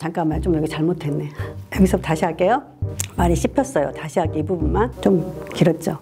잠깐만, 좀 여기 잘못했네. 여기서 다시 할게요. 말이 씹혔어요. 다시 할게요. 이 부분만. 좀 길었죠.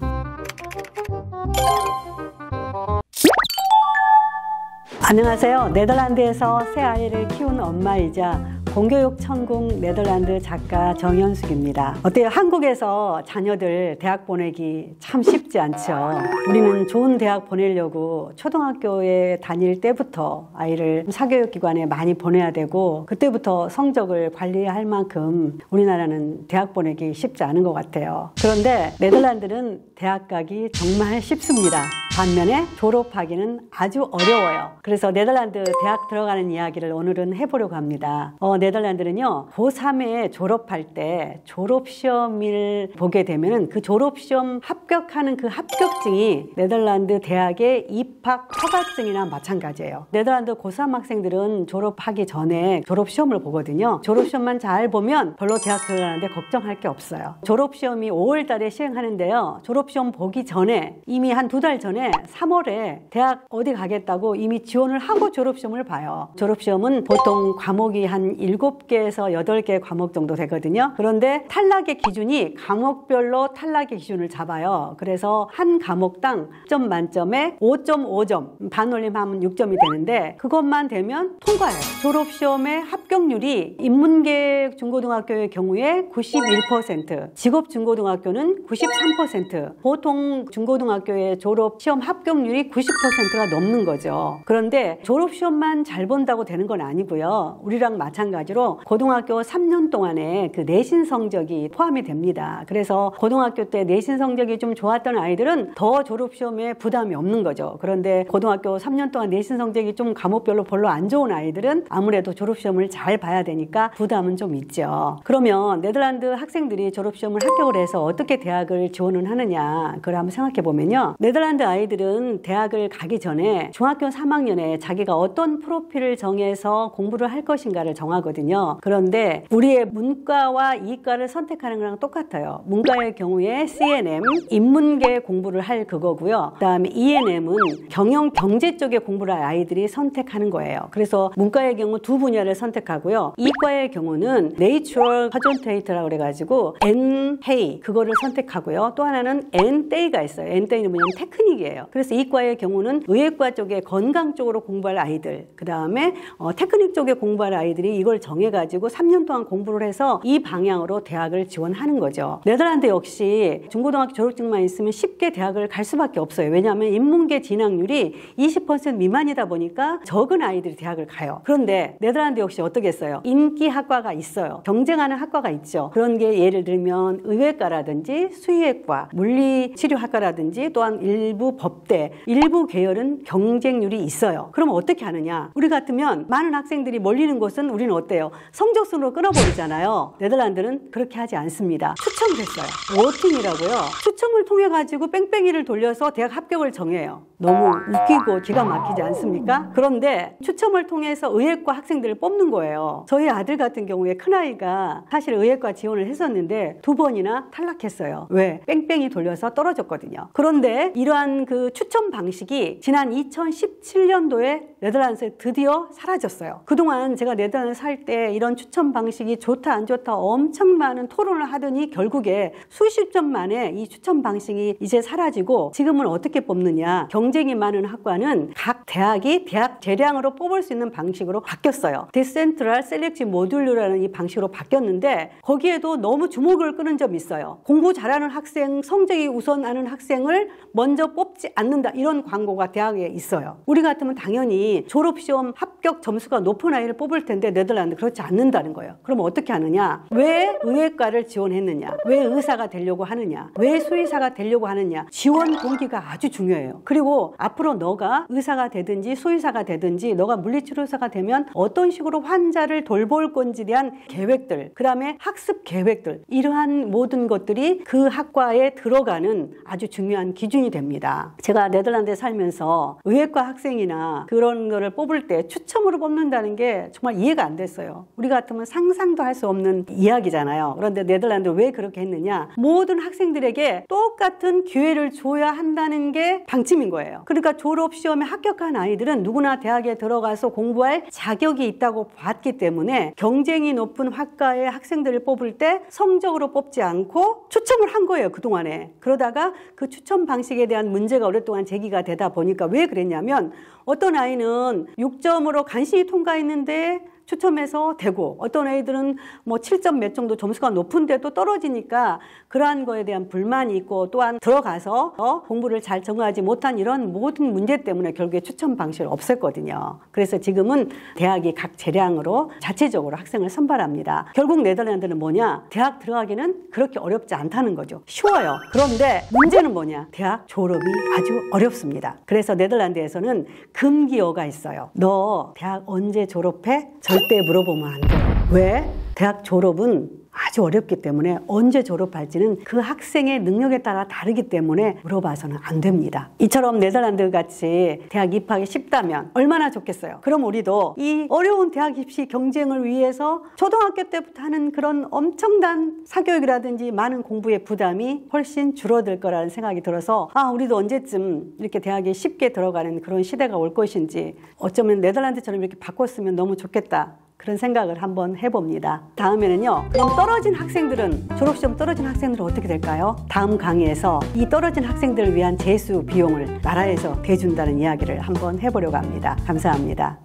안녕하세요. 네덜란드에서 새 아이를 키운 엄마이자 공교육 천국 네덜란드 작가 정현숙입니다. 어때요? 한국에서 자녀들 대학 보내기 참 쉽지 않죠. 우리는 좋은 대학 보내려고 초등학교에 다닐 때부터 아이를 사교육기관에 많이 보내야 되고, 그때부터 성적을 관리할 만큼 우리나라는 대학 보내기 쉽지 않은 것 같아요. 그런데 네덜란드는 대학 가기 정말 쉽습니다. 반면에 졸업하기는 아주 어려워요. 그래서 네덜란드 대학 들어가는 이야기를 오늘은 해보려고 합니다. 네덜란드는요, 고3에 졸업할 때 졸업시험을 보게 되면 그 졸업시험 합격하는 그 합격증이 네덜란드 대학의 입학 허가증이나 마찬가지예요. 네덜란드 고3 학생들은 졸업하기 전에 졸업시험을 보거든요. 졸업시험만 잘 보면 별로 대학 들어가는데 걱정할 게 없어요. 졸업시험이 5월 달에 시행하는데요. 졸업시험 보기 전에 이미 한 2달 전에 3월에 대학 어디 가겠다고 이미 지원을 하고 졸업시험을 봐요. 졸업시험은 보통 과목이 한 7개에서 8개 과목 정도 되거든요. 그런데 탈락의 기준이 과목별로 탈락의 기준을 잡아요. 그래서 한 과목당 10점 만점에 5.5점, 반올림하면 6점이 되는데 그것만 되면 통과해요. 졸업시험의 합격률이 인문계 중고등학교의 경우에 91%, 직업중고등학교는 93%, 보통 중고등학교의 졸업시험 합격률이 90%가 넘는 거죠. 그런데 졸업시험만 잘 본다고 되는 건 아니고요. 우리랑 마찬가지로 고등학교 3년 동안에 그 내신 성적이 포함이 됩니다. 그래서 고등학교 때 내신 성적이 좀 좋았던 아이들은 더 졸업시험에 부담이 없는 거죠. 그런데 고등학교 3년 동안 내신 성적이 좀 과목별로 별로 안 좋은 아이들은 아무래도 졸업시험을 잘 봐야 되니까 부담은 좀 있죠. 그러면 네덜란드 학생들이 졸업시험을 합격을 해서 어떻게 대학을 지원을 하느냐, 그걸 한번 생각해 보면요. 네덜란드 아이들은 대학을 가기 전에 중학교 3학년에 자기가 어떤 프로필을 정해서 공부를 할 것인가를 정하거든요. 그런데 우리의 문과와 이과를 선택하는 거랑 똑같아요. 문과의 경우에 CNM, 인문계 공부를 할 그거고요. 그 다음에 ENM은 경영, 경제 쪽의 공부를 할 아이들이 선택하는 거예요. 그래서 문과의 경우 두 분야를 선택하고요. 이과의 경우는 Natural Concentrate라고 그래가지고 NHEI 그거를 선택하고요. 또 하나는 NDA가 있어요. NDA는 뭐냐면 테크닉이에요. 그래서 이과의 경우는 의예과 쪽에 건강 쪽으로 공부할 아이들, 그 다음에 테크닉 쪽에 공부할 아이들이 이걸 정해가지고 3년 동안 공부를 해서 이 방향으로 대학을 지원하는 거죠. 네덜란드 역시 중고등학교 졸업증만 있으면 쉽게 대학을 갈 수밖에 없어요. 왜냐하면 인문계 진학률이 20% 미만이다 보니까 적은 아이들이 대학을 가요. 그런데 네덜란드 역시 어떻게 했어요? 인기 학과가 있어요. 경쟁하는 학과가 있죠. 그런 게 예를 들면 의외과라든지 수의학과, 물리치료학과라든지 또한 일부 법대, 일부 계열은 경쟁률이 있어요. 그럼 어떻게 하느냐? 우리 같으면 많은 학생들이 몰리는 곳은 우리는 어때요? 성적순으로 끊어버리잖아요. 네덜란드는 그렇게 하지 않습니다. 추첨을 했어요. 워팅이라고요. 추첨을 통해 가지고 뺑뺑이를 돌려서 대학 합격을 정해요. 너무 웃기고 기가 막히지 않습니까? 그런데 추첨을 통해서 의예과 학생들을 뽑는 거예요. 저희 아들 같은 경우에 큰아이가 사실 의예과 지원을 했었는데 2번이나 탈락했어요. 왜? 뺑뺑이 돌려서 떨어졌거든요. 그런데 이러한 그 추첨 방식이 지난 2017년도에 네덜란드에서 드디어 사라졌어요. 그동안 제가 네덜란드 살 때 이런 추첨 방식이 좋다 안 좋다 엄청 많은 토론을 하더니 결국에 수십 점 만에 이 추첨 방식이 이제 사라지고 지금은 어떻게 뽑느냐. 경쟁이 많은 학과는 각 대학이 대학 재량으로 뽑을 수 있는 방식으로 바뀌었어요. 디센트럴 셀렉티브 모듈이라는 이 방식으로 바뀌었는데 거기에도 너무 주목을 끄는 점이 있어요. 공부 잘하는 학생, 성적이 우선하는 학생을 먼저 뽑지 않는다. 이런 광고가 대학에 있어요. 우리 같으면 당연히 졸업시험 합격 점수가 높은 아이를 뽑을 텐데 네덜란드 그렇지 않는다는 거예요. 그럼 어떻게 하느냐? 왜 의예과를 지원했느냐? 왜 의사가 되려고 하느냐? 왜 수의사가 되려고 하느냐? 지원 동기가 아주 중요해요. 그리고 앞으로 너가 의사가 되든지 수의사가 되든지 너가 물리치료사가 되면 어떤 식으로 환자를 돌볼 건지에 대한 계획들, 그 다음에 학습 계획들, 이러한 모든 것들이 그 학과에 들어가는 아주 중요한 기준이 됩니다. 제가 네덜란드에 살면서 의예과 학생이나 그런 거를 뽑을 때 추첨으로 뽑는다는 게 정말 이해가 안 됐어요. 있어요. 우리 같으면 상상도 할 수 없는 이야기잖아요. 그런데 네덜란드 왜 그렇게 했느냐? 모든 학생들에게 똑같은 기회를 줘야 한다는 게 방침인 거예요. 그러니까 졸업시험에 합격한 아이들은 누구나 대학에 들어가서 공부할 자격이 있다고 봤기 때문에 경쟁이 높은 학과의 학생들을 뽑을 때 성적으로 뽑지 않고 추첨을 한 거예요, 그동안에. 그러다가 그 추첨 방식에 대한 문제가 오랫동안 제기가 되다 보니까 왜 그랬냐면 어떤 아이는 6점으로 간신히 통과했는데 추첨해서 되고 어떤 애들은 뭐 7점 몇 정도 점수가 높은데도 떨어지니까 그러한 거에 대한 불만이 있고 또한 들어가서 공부를 잘 정하지 못한 이런 모든 문제 때문에 결국에 추첨 방식을 없앴거든요. 그래서 지금은 대학이 각 재량으로 자체적으로 학생을 선발합니다. 결국 네덜란드는 뭐냐? 대학 들어가기는 그렇게 어렵지 않다는 거죠. 쉬워요. 그런데 문제는 뭐냐? 대학 졸업이 아주 어렵습니다. 그래서 네덜란드에서는 금기어가 있어요. 너 대학 언제 졸업해? 절대 물어보면 안 돼요. 왜? 대학 졸업은 아주 어렵기 때문에 언제 졸업할지는 그 학생의 능력에 따라 다르기 때문에 물어봐서는 안 됩니다. 이처럼 네덜란드 같이 대학 입학이 쉽다면 얼마나 좋겠어요. 그럼 우리도 이 어려운 대학 입시 경쟁을 위해서 초등학교 때부터 하는 그런 엄청난 사교육이라든지 많은 공부의 부담이 훨씬 줄어들 거라는 생각이 들어서 우리도 언제쯤 이렇게 대학에 쉽게 들어가는 그런 시대가 올 것인지 어쩌면 네덜란드처럼 이렇게 바꿨으면 너무 좋겠다. 그런 생각을 한번 해봅니다. 다음에는요. 그럼 떨어진 학생들은 졸업시험 떨어진 학생들은 어떻게 될까요? 다음 강의에서 이 떨어진 학생들을 위한 재수 비용을 나라에서 대준다는 이야기를 한번 해보려고 합니다. 감사합니다.